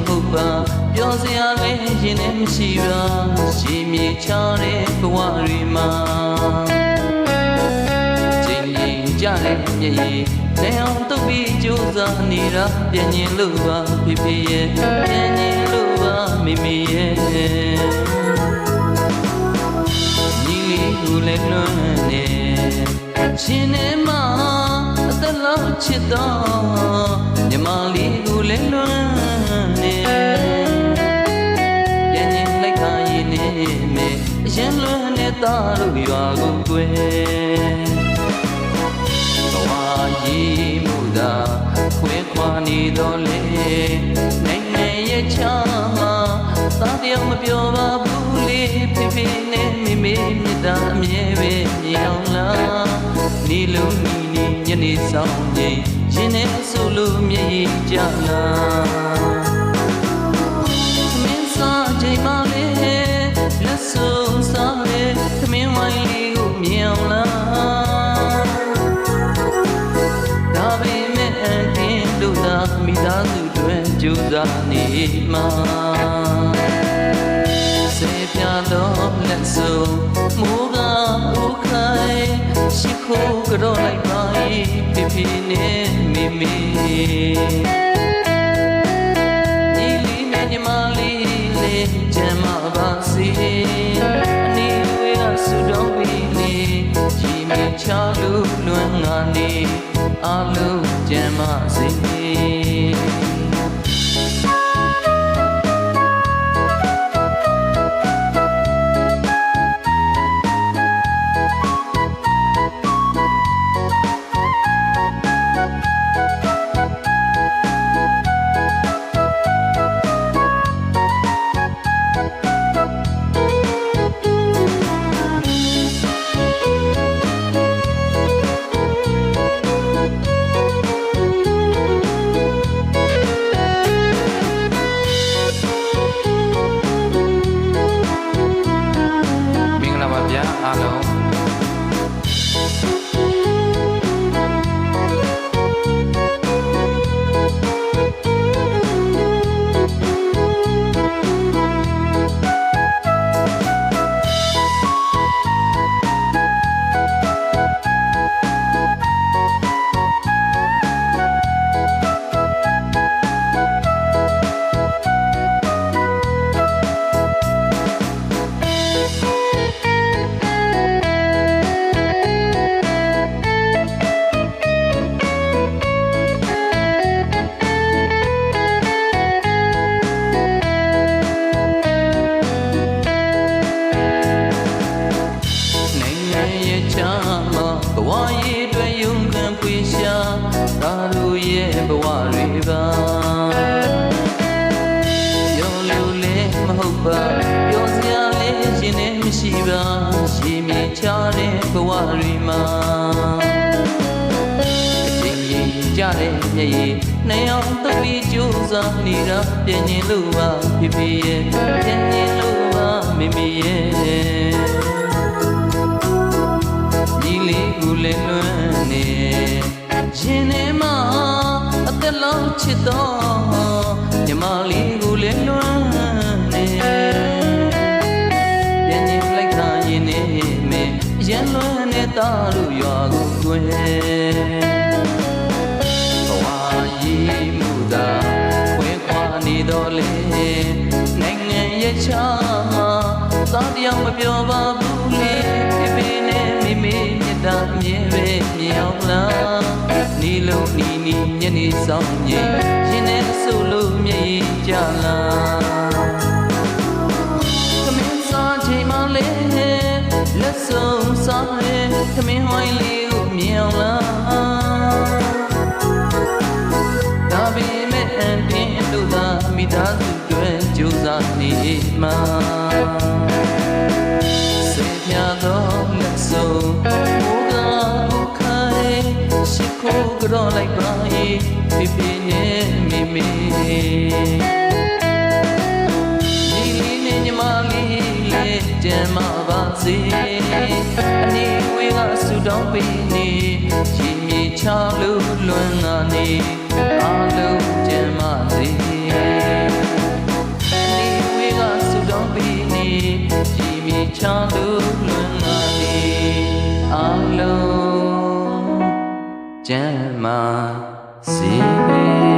ဟုတ်ပါပြောစရာလည်းရင်နဲ့မရှိပါရှင်မြေချတဲ့ဘဝတွေမှာချိန်ကြီးကြတဲ့မျက်ရည်လဲအောင်တုပ်ပြီးကြိုးစားနေတာပြန်ရင်လို့ပါဖေဖေရဲ့ပြန်ရင်လို့ပါမိမိရဲ့ညီလေးကိုလည်းလွမ်းနေရှင်နေမှာအသက်လောက်ချစ်တော့ညီမလေးကိုလည်းလွမ်းနေပြန်ရင်လိုက်ခါရင်နေမယ်အရင်လွမ်းနေသားတို့ရွာကိုကွယ်ဘဝကြီးမှုသာခွဲခွာနေတော့လေနိုင်ငံရဲ့ချာမှာသားတယောက်မပြောပါဘူးလေဖေဖေနဲ့မေမေမြတ်တာအမြဲပဲမြေအောင်လားနေလုံးနီနီညနေဆောင်နေရှင်နဲ့ဆိုလို့မျက်ရည်ကျလာမင်းစားချိန်မှလေလက်ဆုံးစားလေသမင်းဝိုင်းလေးကိုမြင်အောင်လားဒါပေမဲ့အန်တင်းတို့သာမိသားစုတွေကြိုးစားနေမှာစေပြတော့လက်ဆုံးမိုးကဥခိုင်ရှိခိုးကြောလိုက်ပါဖေဖေနဲ့မေမေညီလေးနဲ့ညီမလေးလေးချမ်းမပါစေအနည်းဝေးကဆူတောင်းပြီးနေကြီးမြချလို့လွမ်းငါနေအလုံးချမ်းမစေအားလုံးဘဝရဲ့တွေ့ယုံခံပွေရှာသာတို့ရဲ့ဘဝတွေပါပြောလို့လည်းမဟုတ်ပါပြောစရာလည်းရှင်နဲ့မရှိပါရှင်မြေချတဲ့ဘဝတွေမှာအချိန်ကြီးကြတဲ့မျက်ရည်နဲ့အောင်တုပ်ပြီးကြိုးစားနေတာပြန်ရင်လို့ပါဖေဖေရဲ့ပြန်ရင်လို့ပါမေမေရဲ့လေးကိုလည်းလွမ်းနေရှင်နေမှာအသက်လောက်ချစ်တော့ညီမလေးကိုလည်းလွမ်းနေပြန်ရင်လိုက်ခါရင်နေမယ်အရင်လွမ်းနေသားတို့ရွာကိုကွယ်ဘဝကြီးမှုသာခွဲခွာနေတော့လေနိုင်ငံရဲ့ချာမှာသားတယောက်မပြောပါဘူးလေဖေဖေနဲ့မေမေတာမြဲပဲမြေအောင်လားနီလုံးနီနီညနေဆောင်ညင်ရင်နဲ့ဆိုလို့မျက်ရည်ကျလာသမင်းစားချိန်မှလေလက်ဆုံးစားလေသမင်းဝိုင်းလေးကိုမြင်အောင်လားဒါပေမဲ့အန်တင်းတို့သာမိသားစုတွေကြိုးစားနေမှာစေပြတော့လက်ဆုံးရှိခိုးကြောလိုက်ပါဖေဖေနဲ့မေမေညီလေးနဲ့ညီမလေးလေးကြမ်းမပါစေအနည်းဝေးကဆူတောင်းပေးနေကြီးမြေချလို့လွမ်းငါနေအားလုံးကြမ်းမစေ ချာလူလွန်ငါနေအလုံးကျမ်းမာစေ